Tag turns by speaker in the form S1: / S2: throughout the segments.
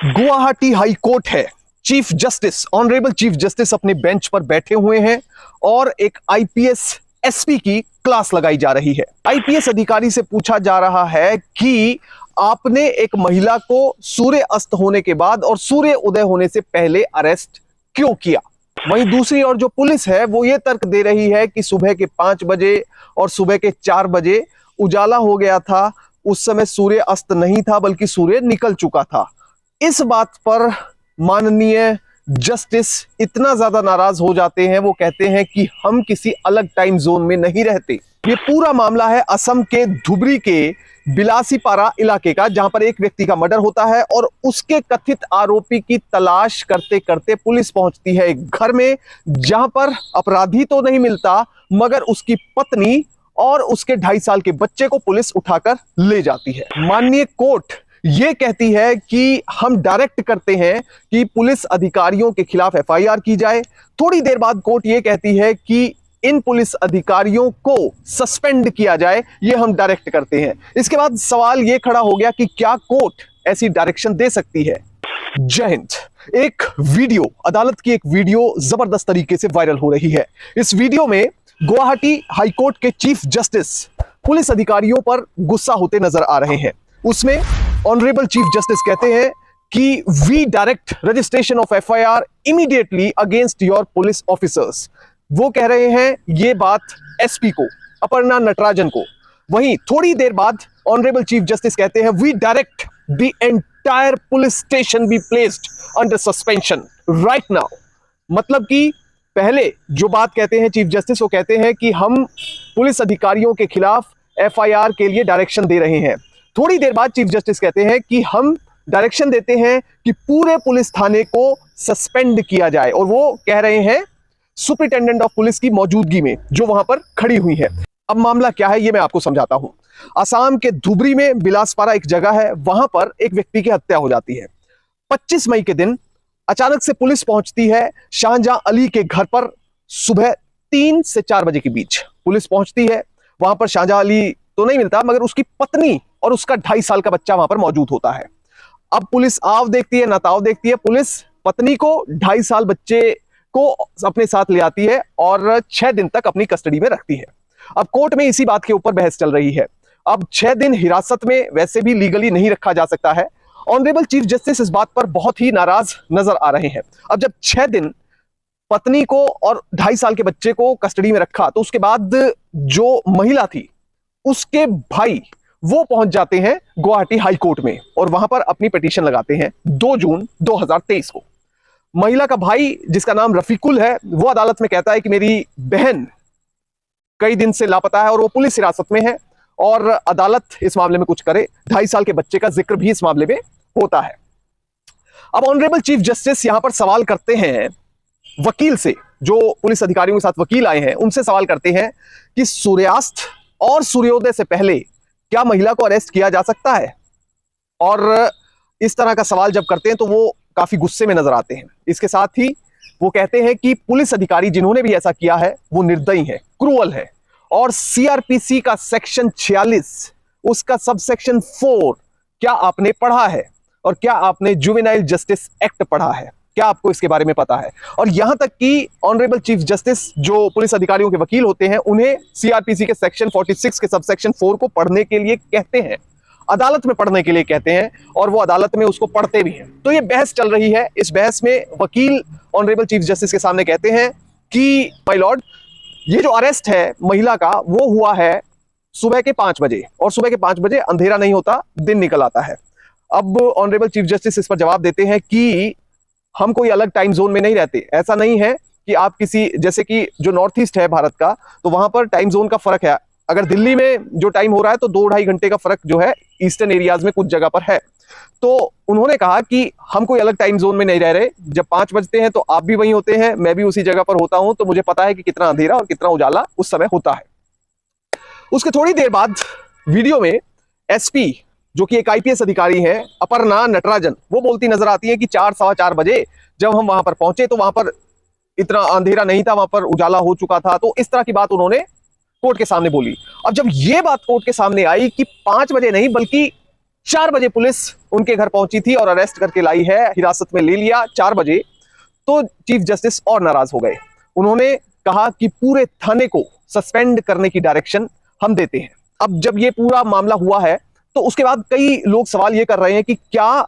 S1: Guwahati high court है। Chief justice, honourable chief justice अपने bench पर बैठे हुए हैं और एक आईपीएस एसपी की क्लास लगाई जा रही है। आईपीएस अधिकारी से पूछा जा रहा है कि आपने एक महिला को सूर्य अस्त होने के बाद और सूर्य उदय होने से पहले अरेस्ट क्यों किया। वहीं दूसरी ओर जो पुलिस है वो ये तर्क दे रही है कि सुबह के 5 बजे और सुबह के 4 बजे उजाला हो गया था, उस समय सूर्य अस्त नहीं था बल्कि सूर्य निकल चुका था। इस बात पर माननीय जस्टिस इतना ज्यादा नाराज हो जाते हैं, वो कहते हैं कि हम किसी अलग टाइम जोन में नहीं रहते। ये पूरा मामला है असम के धुबरी के बिलासीपारा इलाके का, जहां पर एक व्यक्ति का मर्डर होता है और उसके कथित आरोपी की तलाश करते करते पुलिस पहुंचती है एक घर में, जहां पर अपराधी तो नहीं मिलता मगर उसकी पत्नी और उसके 2.5 साल के बच्चे को पुलिस उठाकर ले जाती है। माननीय कोर्ट ये कहती है कि हम डायरेक्ट करते हैं कि पुलिस अधिकारियों के खिलाफ एफआईआर की जाए। थोड़ी देर बाद कोर्ट ये कहती है कि इन पुलिस अधिकारियों को सस्पेंड किया जाए, ये हम डायरेक्ट करते हैं। इसके बाद सवाल ये खड़ा हो गया कि क्या कोर्ट ऐसी डायरेक्शन दे सकती है। जय हिंद। एक वीडियो, अदालत की एक वीडियो जबरदस्त तरीके से वायरल हो रही है। इस वीडियो में गुवाहाटी हाईकोर्ट के चीफ जस्टिस पुलिस अधिकारियों पर गुस्सा होते नजर आ रहे हैं। उसमें ऑनरेबल चीफ जस्टिस कहते हैं कि we direct registration of FIR immediately against your police officers. वो कह रहे हैं ये बात एसपी को, अपर्णा नटराजन को। वहीं थोड़ी देर बाद ऑनरेबल चीफ जस्टिस कहते हैं we direct the entire police station be placed under suspension right now. मतलब कि पहले जो बात कहते हैं चीफ जस्टिस, वो कहते हैं कि हम पुलिस अधिकारियों के खिलाफ एफआईआर के लिए डायरेक्शन दे रहे हैं। थोड़ी देर बाद चीफ जस्टिस कहते हैं कि हम डायरेक्शन देते हैं कि पूरे पुलिस थाने को सस्पेंड किया जाए, और वो कह रहे हैं सुपरिटेंडेंट ऑफ पुलिस की मौजूदगी में, जो वहां पर खड़ी हुई है। अब मामला क्या है ये मैं आपको समझाता हूं। असम के धुबरी में बिलासपारा एक जगह है, वहां पर एक व्यक्ति की हत्या हो जाती है। 25 मई के दिन अचानक से पुलिस पहुंचती है शाहजहां अली के घर पर। सुबह 3 से 4 बजे के बीच पुलिस पहुंचती है। वहां पर शाहजहां अली तो नहीं मिलता मगर उसकी पत्नी और उसका 2.5 साल का बच्चा वहां पर मौजूद होता है। अब पुलिस आव देखती है, नताव देखती है। पुलिस पत्नी को 2.5 साल बच्चे को अपने साथ ले आती है और 6 दिन तक अपनी कस्टडी में रखती है। अब कोर्ट में इसी बात के ऊपर बहस चल रही है। अब 6 दिन हिरासत में वैसे भी लीगली नहीं रखा जा सकता है। ऑनरेबल चीफ जस्टिस इस बात पर बहुत ही नाराज नजर आ रहे हैं। अब जब 6 दिन पत्नी को और 2.5 साल के बच्चे को कस्टडी में रखा, तो उसके बाद जो महिला थी उसके भाई वो पहुंच जाते हैं गुवाहाटी हाई कोर्ट में और वहां पर अपनी पिटीशन लगाते हैं 2 जून 2023 को। महिला का भाई, जिसका नाम रफीकुल है, वो अदालत में कहता है कि मेरी बहन कई दिन से लापता है और वो पुलिस हिरासत में है और अदालत इस मामले में कुछ करे। 2.5 साल के बच्चे का जिक्र भी इस मामले में होता है। अब ऑनरेबल चीफ जस्टिस यहां पर सवाल करते हैं वकील से, जो पुलिस अधिकारियों के साथ वकील आए हैं उनसे सवाल करते हैं कि सूर्यास्त और सूर्योदय से पहले क्या महिला को अरेस्ट किया जा सकता है। और इस तरह का सवाल जब करते हैं तो वो काफी गुस्से में नजर आते हैं। इसके साथ ही वो कहते हैं कि पुलिस अधिकारी जिन्होंने भी ऐसा किया है वो निर्दयी है, क्रूअल है, और सीआरपीसी का सेक्शन 46 उसका सबसेक्शन 4 क्या आपने पढ़ा है और क्या आपने जुवेनाइल जस्टिस एक्ट पढ़ा है, क्या आपको इसके बारे में पता है। और यहां तक कि ऑनरेबल चीफ जस्टिस जो पुलिस अधिकारियों के वकील होते हैं उन्हें सीआरपीसी के सेक्शन 46 के सबसेक्शन 4 को पढ़ने के लिए कहते हैं, अदालत में पढ़ने के लिए कहते हैं, और वो अदालत में उसको पढ़ते भी हैं। तो ये बहस चल रही है। इस बहस में वकील ऑनरेबल चीफ जस्टिस के सामने कहते हैं कि माय लॉर्ड, ये जो अरेस्ट है महिला का वो हुआ है सुबह के 5 बजे, और सुबह के 5 बजे अंधेरा नहीं होता, दिन निकल आता है। अब ऑनरेबल चीफ जस्टिस इस पर जवाब देते हैं कि हम कोई अलग टाइम जोन में नहीं रहते। ऐसा नहीं है कि आप किसी, जैसे कि जो नॉर्थ ईस्ट है भारत का, तो वहां पर टाइम जोन का फर्क है। अगर दिल्ली में जो टाइम हो रहा है तो 2-2.5 घंटे का फर्क जो है ईस्टर्न एरियाज में कुछ जगह पर है। तो उन्होंने कहा कि हम कोई अलग टाइम जोन में नहीं रह रहे। जब 5 बजते हैं तो आप भी वहीं होते हैं, मैं भी उसी जगह पर होता हूं, तो मुझे पता है कि कितना अंधेरा और कितना उजाला उस समय होता है। उसके थोड़ी देर बाद वीडियो में एसपी, जो कि एक आईपीएस अधिकारी है, अपर्णा नटराजन, वो बोलती नजर आती है कि 4-4:15 बजे जब हम वहां पर पहुंचे तो वहां पर इतना अंधेरा नहीं था, वहां पर उजाला हो चुका था। तो इस तरह की बात उन्होंने कोर्ट के सामने बोली। अब जब ये बात कोर्ट के सामने आई कि 5 बजे नहीं बल्कि 4 बजे पुलिस उनके घर पहुंची थी और अरेस्ट करके लाई है, हिरासत में ले लिया 4 बजे। तो चीफ जस्टिस और नाराज हो गए। उन्होंने कहा कि पूरे थाने को सस्पेंड करने की डायरेक्शन हम देते हैं। अब जब ये पूरा मामला हुआ है तो उसके बाद कई लोग सवाल ये कर रहे हैं कि क्या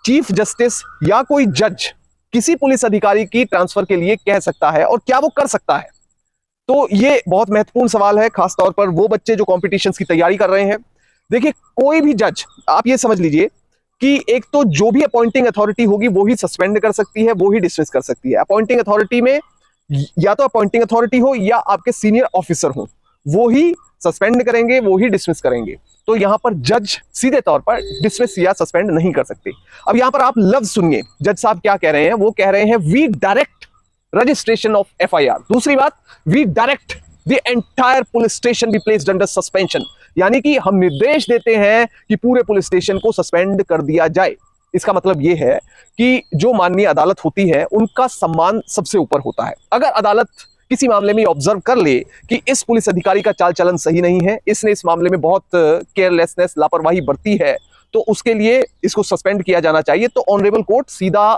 S1: चीफ जस्टिस या कोई जज किसी पुलिस अधिकारी की ट्रांसफर के लिए कह सकता है और क्या वो कर सकता है। तो ये बहुत महत्वपूर्ण सवाल है, खासतौर पर वो बच्चे जो कॉम्पिटिशन्स की तैयारी कर रहे हैं। देखिए, कोई भी जज, आप ये समझ लीजिए कि एक तो जो भी अपॉइंटिंग अथॉरिटी होगी वो ही सस्पेंड कर सकती है, वो ही डिसमिस कर सकती है। अपॉइंटिंग अथॉरिटी में या तो अपॉइंटिंग अथॉरिटी हो या आपके सीनियर ऑफिसर हो, वो ही सस्पेंड करेंगे, वो ही डिसमिस करेंगे। तो यहां पर जज सीधे तौर पर डिसमिस या सस्पेंड नहीं कर सकते। अब यहां पर आप लफ्ज सुनिए, जज साहब क्या कह रहे हैं। वो कह रहे हैं we direct registration of FIR. दूसरी बात, we direct the entire police station be placed under suspension, यानी कि हम निर्देश देते हैं कि पूरे पुलिस स्टेशन को सस्पेंड कर दिया जाए। इसका मतलब यह है कि जो माननीय अदालत होती है उनका सम्मान सबसे ऊपर होता है। अगर अदालत किसी मामले में ऑब्जर्व कर ले कि इस पुलिस अधिकारी का चाल चलन सही नहीं है, इसने इस मामले में बहुत केयरलेसनेस, लापरवाही बरती है, तो उसके लिए इसको सस्पेंड किया जाना चाहिए। तो ऑनरेबल कोर्ट सीधा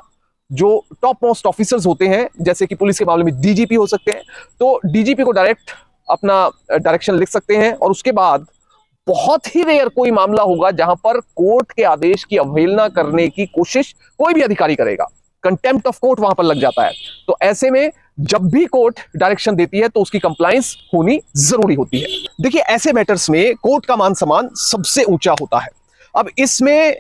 S1: जो टॉप मोस्ट ऑफिसर्स होते हैं, जैसे कि पुलिस के मामले में डीजीपी हो सकते हैं, तो डीजीपी को डायरेक्ट अपना डायरेक्शन लिख सकते हैं। और उसके बाद बहुत ही रेयर कोई मामला होगा जहां पर कोर्ट के आदेश की अवहेलना करने की कोशिश कोई भी अधिकारी करेगा, कंटेम्प्ट ऑफ कोर्ट वहां पर लग जाता है। तो ऐसे में जब भी कोर्ट डायरेक्शन देती है तो उसकी कंप्लायंस होनी जरूरी होती है। देखिए, ऐसे मैटर्स में कोर्ट का मान सम्मान सबसे ऊंचा होता है। अब इसमें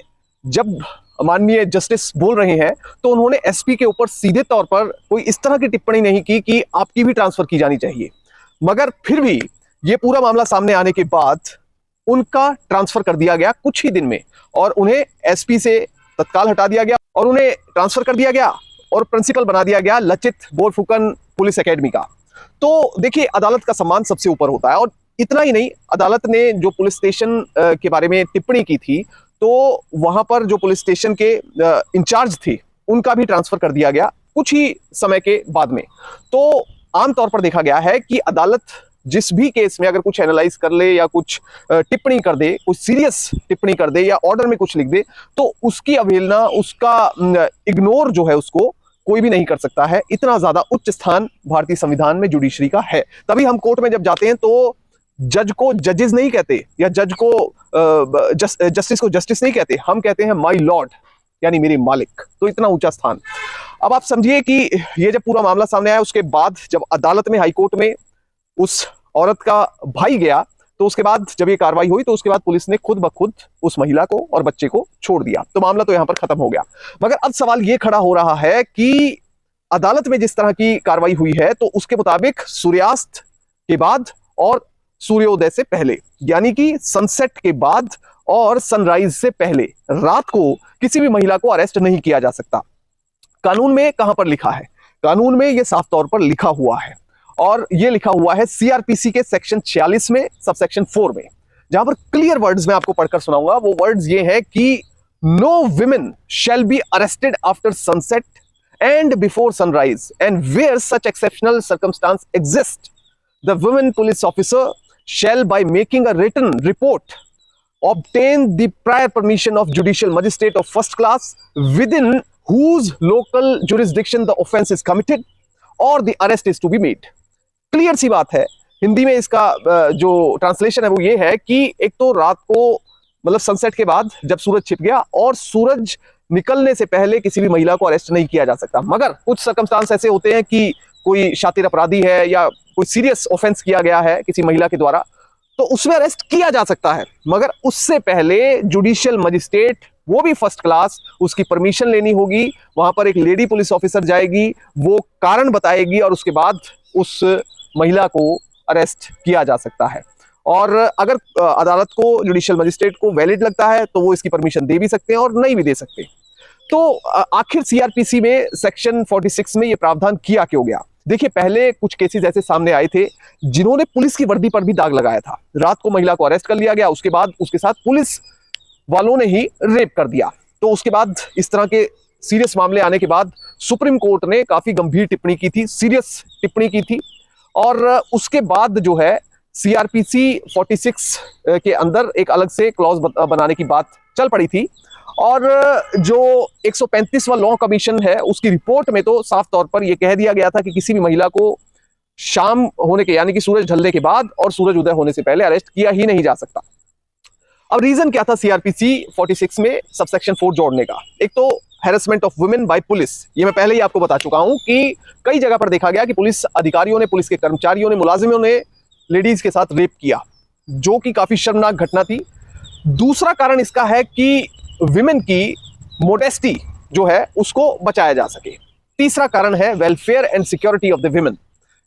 S1: जब माननीय जस्टिस बोल रहे हैं तो उन्होंने एसपी के ऊपर सीधे तौर पर कोई इस तरह की टिप्पणी नहीं की कि आपकी भी ट्रांसफर की जानी चाहिए, मगर फिर भी ये पूरा मामला सामने आने के बाद उनका ट्रांसफर कर दिया गया कुछ ही दिन में, और उन्हें एसपी से तत्काल हटा दिया गया और उन्हें ट्रांसफर कर दिया गया और प्रिंसिपल बना दिया गया लचित बोरफुकन पुलिस एकेडमी का। तो देखिए, अदालत का सम्मान सबसे ऊपर होता है। और इतना ही नहीं, अदालत ने जो पुलिस स्टेशन के बारे में टिप्पणी की थी, तो वहां पर जो पुलिस स्टेशन के इंचार्ज थे उनका भी ट्रांसफर कर दिया गया कुछ ही समय के बाद में। तो आमतौर पर देखा गया है कि अदालत जिस भी केस में अगर कुछ एनालाइज कर ले या कुछ टिप्पणी कर दे, कुछ सीरियस टिप्पणी कर दे या ऑर्डर में कुछ लिख दे, तो उसकी अवहेलना, उसका इग्नोर जो है उसको कोई भी नहीं कर सकता है। इतना ज्यादा उच्च स्थान भारतीय संविधान में जुडिशरी का है। तभी हम कोर्ट में जब जाते हैं तो जज को जजेस नहीं कहते या जज को जस्टिस को जस्टिस नहीं कहते, हम कहते हैं माय लॉर्ड, यानी मेरे मालिक। तो इतना ऊंचा स्थान। अब आप समझिए कि ये जब पूरा मामला सामने आया, उसके बाद जब अदालत में, हाईकोर्ट में उस औरत का भाई गया, तो उसके बाद जब ये कार्रवाई हुई तो उसके बाद पुलिस ने खुद ब खुद उस महिला को और बच्चे को छोड़ दिया। तो मामला तो यहां पर खत्म हो गया। मगर अब सवाल ये खड़ा हो रहा है कि अदालत में जिस तरह की कार्रवाई हुई है, तो उसके मुताबिक सूर्यास्त के बाद और सूर्योदय से पहले, यानी कि सनसेट के बाद और सनराइज से पहले रात को किसी भी महिला को अरेस्ट नहीं किया जा सकता। कानून में कहां पर लिखा है? कानून में यह साफ तौर पर लिखा हुआ है, और यह लिखा हुआ है सीआरपीसी के सेक्शन 46 में, सबसेक्शन 4 में, जहां पर क्लियर वर्ड्स में आपको पढ़कर सुनाऊंगा। वो वर्ड्स ये है कि no women shall be arrested after sunset and before sunrise, and where such exceptional circumstances exist, the women police officer shall, by making a written report, obtain the prior permission of judicial magistrate of first class within whose local jurisdiction the offense is committed or the arrest is to be made। Clear सी बात है। हिंदी में इसका जो translation है वो ये है कि एक तो रात को, मतलब सनसेट के बाद जब सूरज छिप गया और सूरज निकलने से पहले किसी भी महिला को अरेस्ट नहीं किया जा सकता। मगर कुछ सर्कमस्टांस ऐसे होते हैं कि कोई शातिर अपराधी है या कोई सीरियस ऑफेंस किया गया है किसी महिला के द्वारा, तो उसमें अरेस्ट किया जा सकता है। मगर उससे पहले जुडिशियल मजिस्ट्रेट, वो भी फर्स्ट क्लास, उसकी परमिशन लेनी होगी। वहां पर एक लेडी पुलिस ऑफिसर जाएगी, वो कारण बताएगी और उसके बाद उस महिला को अरेस्ट किया जा सकता है। और अगर अदालत को, जुडिशियल मजिस्ट्रेट को वैलिड लगता है तो वो इसकी परमिशन दे भी सकते हैं और नहीं भी दे सकते। तो आखिर सीआरपीसी में सेक्शन 46 में ये प्रावधान किया क्यों गया? देखिए, पहले कुछ केसेस ऐसे सामने आए थे जिन्होंने पुलिस की वर्दी पर भी दाग लगाया था। रात को महिला को अरेस्ट कर लिया गया, उसके बाद उसके साथ पुलिस वालों ने ही रेप कर दिया। तो उसके बाद इस तरह के सीरियस मामले आने के बाद सुप्रीम कोर्ट ने काफी गंभीर टिप्पणी की थी, सीरियस टिप्पणी की थी। और उसके बाद जो है सीआरपीसी 46 के अंदर एक अलग से क्लॉज बनाने की बात चल पड़ी थी। और जो 135वां लॉ कमीशन है उसकी रिपोर्ट में तो साफ तौर पर यह कह दिया गया था कि किसी भी महिला को शाम होने के यानी कि सूरज ढलने के बाद और सूरज उदय होने से पहले अरेस्ट किया ही नहीं जा सकता। अब रीजन क्या था सीआरपीसी 46 में सबसेक्शन 4 जोड़ने का? एक तो harassment of women bye police, ये मैं पहले ही आपको बता चुका हूं कि कई जगह पर देखा गया कि पुलिस अधिकारियों ने, पुलिस के कर्मचारियों ने, मुलाजिमों ने लेडीज के साथ रेप किया, जो कि काफी शर्मनाक घटना थी। दूसरा कारण इसका है कि विमेन की मोडेस्टी जो है उसको बचाया जा सके। तीसरा कारण है welfare and security of the women,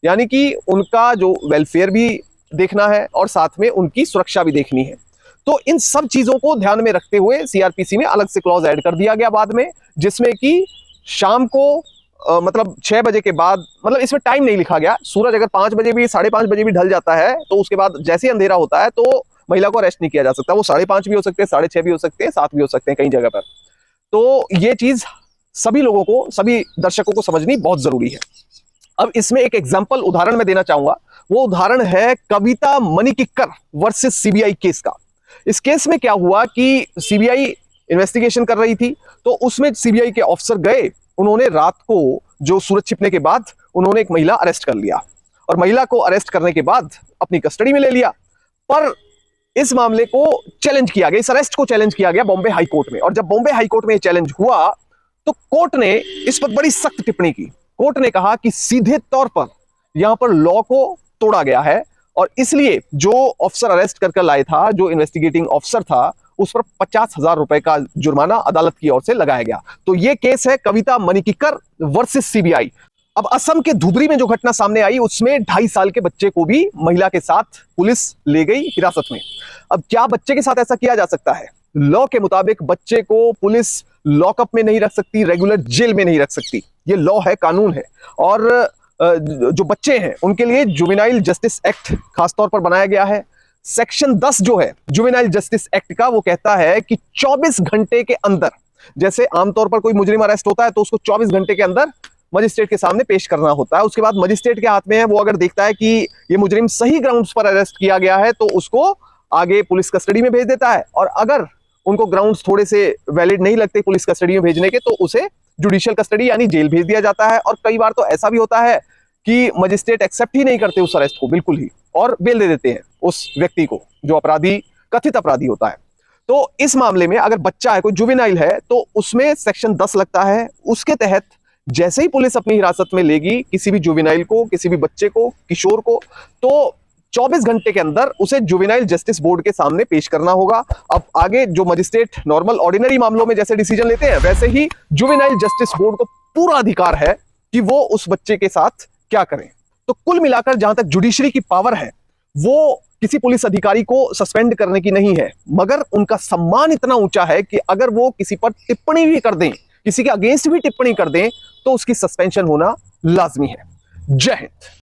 S1: यानी कि उनका जो वेलफेयर भी देखना है और साथ में उनकी सुरक्षा भी देखनी है। तो इन सब चीजों को ध्यान में रखते हुए सीआरपीसी में अलग से क्लॉज ऐड कर दिया गया बाद में, जिसमें कि शाम को मतलब 6 बजे के बाद, मतलब इसमें टाइम नहीं लिखा गया, सूरज अगर 5 बजे भी 5:30 बजे भी ढल जाता है तो उसके बाद जैसे ही अंधेरा होता है तो महिला को अरेस्ट नहीं किया जा सकता। वो 5:30 भी हो सकते हैं, 6:30 भी हो सकते हैं, 7 भी हो सकते हैं कई जगह पर। तो ये चीज सभी लोगों को, सभी दर्शकों को समझनी बहुत जरूरी है। अब इसमें एक एग्जाम्पल उदाहरण में देना चाहूंगा। वो उदाहरण है कविता मणिक्किकर वर्सेस सीबीआई केस का। इस केस में क्या हुआ कि सीबीआई इन्वेस्टिगेशन कर रही थी, तो उसमें सीबीआई के ऑफिसर गए, उन्होंने रात को जो सूरज छिपने के बाद उन्होंने एक महिला अरेस्ट कर लिया और महिला को अरेस्ट करने के बाद अपनी कस्टडी में ले लिया। पर इस मामले को चैलेंज किया गया, इस अरेस्ट को चैलेंज किया गया बॉम्बे हाई कोर्ट में। और जब बॉम्बे हाई कोर्ट में यह चैलेंज हुआ तो कोर्ट ने इस पर बड़ी सख्त टिप्पणी की। कोर्ट ने कहा कि सीधे तौर पर यहां पर लॉ को तोड़ा गया है और इसलिए जो ऑफिसर अरेस्ट करके लाया था, जो इन्वेस्टिगेटिंग ऑफिसर था, उस पर 50,000 रुपए का जुर्माना अदालत की ओर से लगाया गया। तो यह केस है कविता मणिक्किकर वर्सेस सीबीआई। अब असम के धुबरी में जो घटना सामने आई उसमें 2.5 साल के बच्चे को भी महिला के साथ पुलिस ले गई हिरासत में। अब क्या बच्चे के साथ ऐसा किया जा सकता है? लॉ के मुताबिक बच्चे को पुलिस लॉकअप में नहीं रख सकती, रेगुलर जेल में नहीं रख सकती। ये लॉ है, कानून है। और जो बच्चे हैं उनके लिए जुवेनाइल जस्टिस एक्ट खासतौर पर बनाया गया है। सेक्शन 10 जो है जुवेनाइल जस्टिस एक्ट का, वो कहता है कि 24 घंटे के अंदर, जैसे आमतौर पर कोई मुजरिम अरेस्ट होता है तो उसको 24 घंटे के अंदर मजिस्ट्रेट के सामने पेश करना होता है। उसके बाद मजिस्ट्रेट के हाथ में है, वो अगर देखता है कि ये मुजरिम सही ग्राउंड्स पर अरेस्ट किया गया है तो उसको आगे पुलिस कस्टडी में भेज देता है। और अगर उनको ग्राउंड्स थोड़े से वैलिड नहीं लगते पुलिस कस्टडी में भेजने के, तो उसे जुडिशियल कस्टडी यानी जेल भेज दिया जाता है। और कई बार तो ऐसा भी होता है कि मजिस्ट्रेट एक्सेप्ट ही नहीं करते उस अरेस्ट को बिल्कुल ही, और बेल दे देते हैं उस व्यक्ति को जो अपराधी, कथित अपराधी होता है। तो इस मामले में अगर बच्चा है, कोई जुवेनाइल है, तो उसमें सेक्शन 10 लगता है। उसके तहत जैसे ही पुलिस अपनी हिरासत में लेगी किसी भी जुवेनाइल को, किसी भी बच्चे को, किशोर को, तो 24 घंटे के अंदर उसे जुवेनाइल जस्टिस बोर्ड के सामने पेश करना होगा। अब आगे जो मजिस्ट्रेट नॉर्मल ऑर्डिनरी मामलों में जैसे डिसीजन लेते हैं, वैसे ही जुवेनाइल जस्टिस बोर्ड को पूरा अधिकार है कि वो उस बच्चे के साथ क्या करें। तो कुल मिलाकर जहां तक जुडिशरी की पावर है, वो किसी पुलिस अधिकारी को सस्पेंड करने की नहीं है, मगर उनका सम्मान इतना ऊंचा है कि अगर वो किसी पर टिप्पणी भी कर दें, किसी के अगेंस्ट भी टिप्पणी कर दें, तो उसकी सस्पेंशन होना लाजमी है। जय हिंद।